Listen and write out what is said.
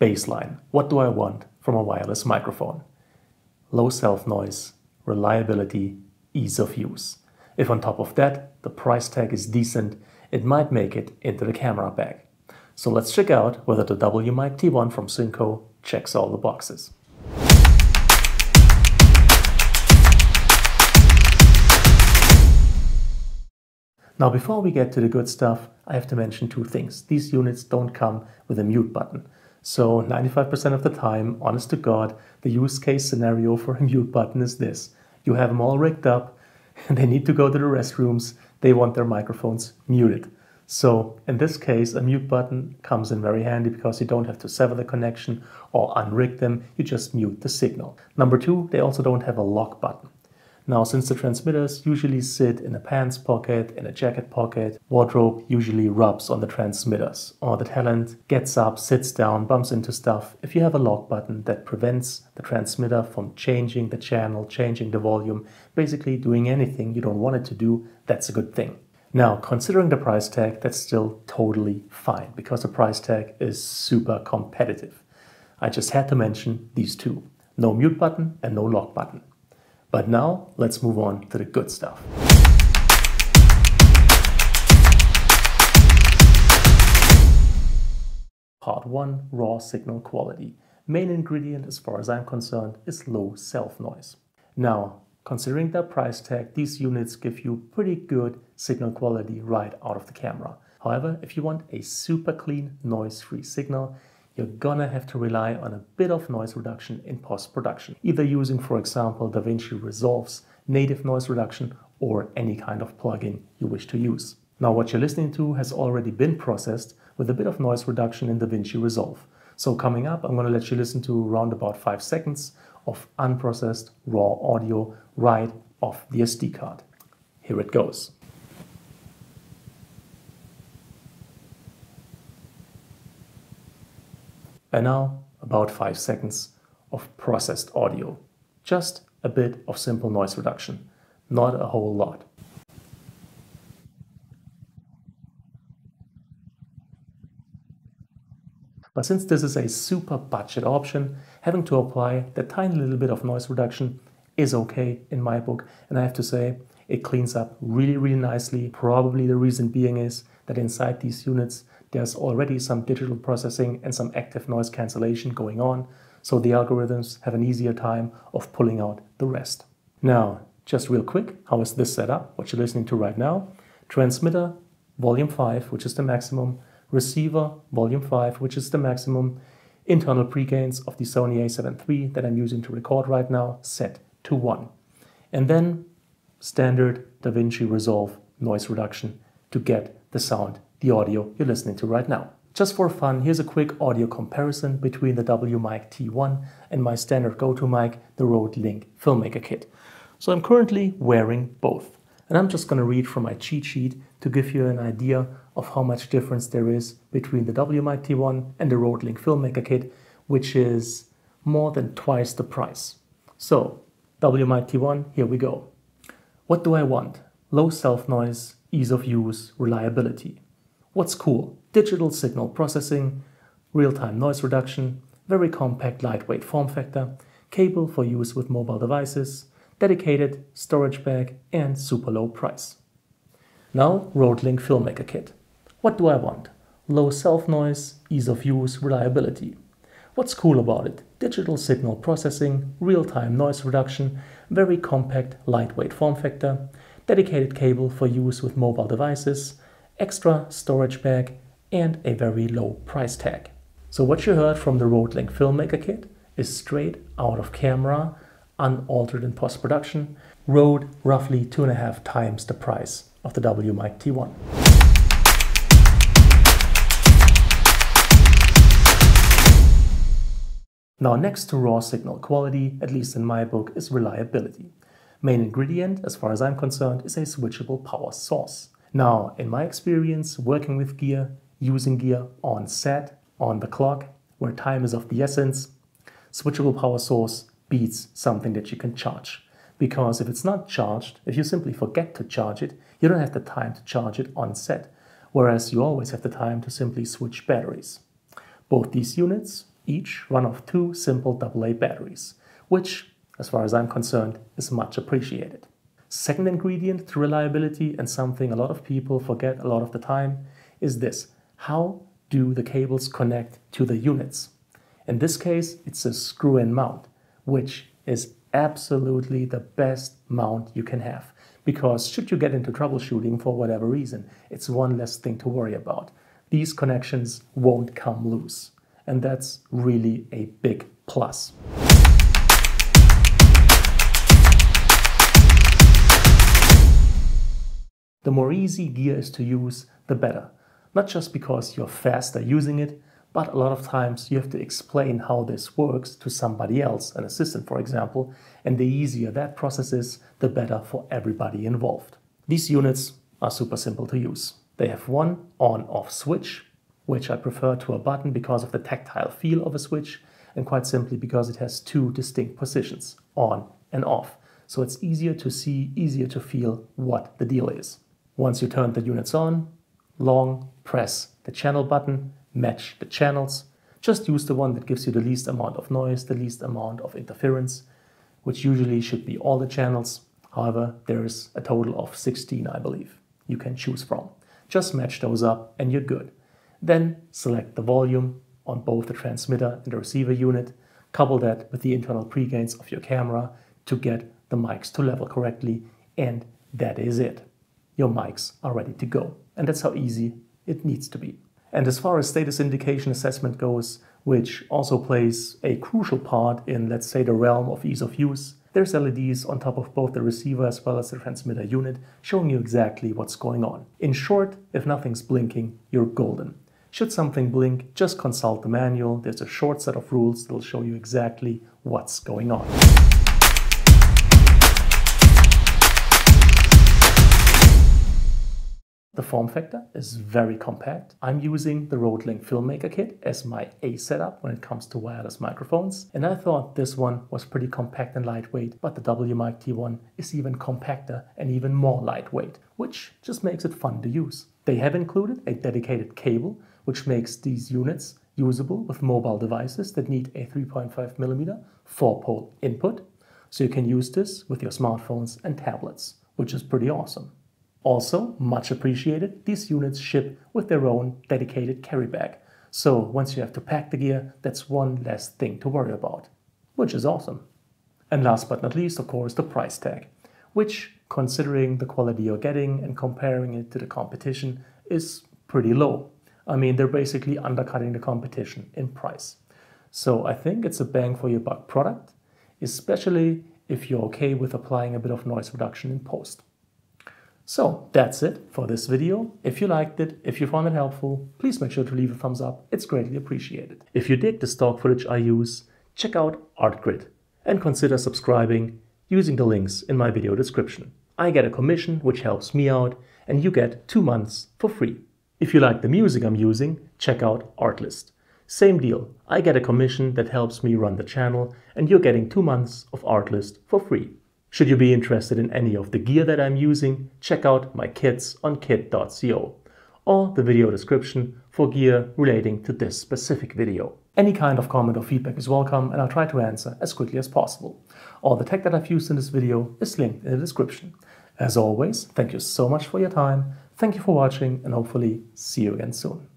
Baseline. What do I want from a wireless microphone? Low self-noise, reliability, ease of use. If on top of that, the price tag is decent, it might make it into the camera bag. So let's check out whether the wmic T1 from Synco checks all the boxes. Now before we get to the good stuff, I have to mention two things. These units don't come with a mute button. So 95% of the time, honest to God, the use case scenario for a mute button is this. You have them all rigged up, and they need to go to the restrooms, they want their microphones muted. So in this case, a mute button comes in very handy because you don't have to sever the connection or unrig them, you just mute the signal. Number two, they also don't have a lock button. Now, since the transmitters usually sit in a pants pocket, in a jacket pocket, wardrobe usually rubs on the transmitters, or the talent gets up, sits down, bumps into stuff. If you have a lock button that prevents the transmitter from changing the channel, changing the volume, basically doing anything you don't want it to do, that's a good thing. Now, considering the price tag, that's still totally fine, because the price tag is super competitive. I just had to mention these two. No mute button and no lock button. But now, let's move on to the good stuff. Part 1, raw signal quality. Main ingredient, as far as I'm concerned, is low self-noise. Now, considering the price tag, these units give you pretty good signal quality right out of the camera. However, if you want a super clean, noise-free signal, you're gonna have to rely on a bit of noise reduction in post-production, either using, for example, DaVinci Resolve's native noise reduction or any kind of plugin you wish to use. Now, what you're listening to has already been processed with a bit of noise reduction in DaVinci Resolve. So coming up, I'm gonna let you listen to around about 5 seconds of unprocessed raw audio right off the SD card. Here it goes. And now, about 5 seconds of processed audio. Just a bit of simple noise reduction, not a whole lot. But since this is a super budget option, having to apply that tiny little bit of noise reduction is okay in my book. And I have to say, it cleans up really, really nicely. Probably the reason being is that inside these units, there's already some digital processing and some active noise cancellation going on, so the algorithms have an easier time of pulling out the rest. Now, just real quick, how is this set up? What you're listening to right now? Transmitter, volume 5, which is the maximum. Receiver, volume 5, which is the maximum. Internal pregains of the Sony a7 III that I'm using to record right now, set to 1. And then standard DaVinci Resolve noise reduction to get the sound, the audio you're listening to right now. Just for fun, here's a quick audio comparison between the wmic T1 and my standard go-to mic, the Rode Link Filmmaker Kit. So I'm currently wearing both. And I'm just going to read from my cheat sheet to give you an idea of how much difference there is between the wmic T1 and the Rode Link Filmmaker Kit, which is more than twice the price. So, wmic T1, here we go. What do I want? Low self-noise, ease of use, reliability. What's cool? Digital signal processing, real-time noise reduction, very compact lightweight form factor, cable for use with mobile devices, dedicated storage bag, and super low price. Now, Rode Link Filmmaker Kit. What do I want? Low self-noise, ease of use, reliability. What's cool about it? Digital signal processing, real-time noise reduction, very compact lightweight form factor, dedicated cable for use with mobile devices, extra storage bag, and a very low price tag. So what you heard from the Rode Link Filmmaker Kit is straight out of camera, unaltered in post-production, Rode roughly 2.5 times the price of the wmic T1. Now, next to raw signal quality, at least in my book, is reliability. Main ingredient, as far as I'm concerned, is a switchable power source. Now, in my experience, working with gear, using gear on set, on the clock, where time is of the essence, switchable power source beats something that you can charge. Because if it's not charged, if you simply forget to charge it, you don't have the time to charge it on set, whereas you always have the time to simply switch batteries. Both these units each run off 2 simple AA batteries, which, as far as I'm concerned, is much appreciated. Second ingredient to reliability, and something a lot of people forget a lot of the time, is this: how do the cables connect to the units? In this case, it's a screw-in mount, which is absolutely the best mount you can have, because should you get into troubleshooting for whatever reason, it's one less thing to worry about. These connections won't come loose, and that's really a big plus. The more easy gear is to use, the better. Not just because you're faster using it, but a lot of times you have to explain how this works to somebody else, an assistant for example, and the easier that process is, the better for everybody involved. These units are super simple to use. They have one on-off switch, which I prefer to a button because of the tactile feel of a switch, and quite simply because it has 2 distinct positions, on and off. So it's easier to see, easier to feel what the deal is. Once you turn the units on, long press the channel button, match the channels. Just use the one that gives you the least amount of noise, the least amount of interference, which usually should be all the channels. However, there is a total of 16, I believe, you can choose from. Just match those up and you're good. Then select the volume on both the transmitter and the receiver unit. Couple that with the internal pregains of your camera to get the mics to level correctly, and that is it. Your mics are ready to go. And that's how easy it needs to be. And as far as status indication assessment goes, which also plays a crucial part in, let's say, the realm of ease of use, there's LEDs on top of both the receiver as well as the transmitter unit showing you exactly what's going on. In short, if nothing's blinking, you're golden. Should something blink, just consult the manual. There's a short set of rules that'll show you exactly what's going on. The form factor is very compact. I'm using the Rode Filmmaker Kit as my A setup when it comes to wireless microphones, and I thought this one was pretty compact and lightweight, but the wmic T1 is even compacter and even more lightweight, which just makes it fun to use. They have included a dedicated cable, which makes these units usable with mobile devices that need a 3.5mm 4-pole input, so you can use this with your smartphones and tablets, which is pretty awesome. Also, much appreciated, these units ship with their own dedicated carry bag. So once you have to pack the gear, that's one less thing to worry about, which is awesome. And last but not least, of course, the price tag, which, considering the quality you're getting and comparing it to the competition, is pretty low. I mean, they're basically undercutting the competition in price. So I think it's a bang for your buck product, especially if you're okay with applying a bit of noise reduction in post. So that's it for this video. If you liked it, if you found it helpful, please make sure to leave a thumbs up. It's greatly appreciated. If you dig the stock footage I use, check out ArtGrid and consider subscribing using the links in my video description. I get a commission which helps me out, and you get 2 months for free. If you like the music I'm using, check out Artlist. Same deal. I get a commission that helps me run the channel, and you're getting 2 months of Artlist for free. Should you be interested in any of the gear that I'm using, check out my kits on kit.co or the video description for gear relating to this specific video. Any kind of comment or feedback is welcome, and I'll try to answer as quickly as possible. All the tech that I've used in this video is linked in the description. As always, thank you so much for your time, thank you for watching, and hopefully see you again soon.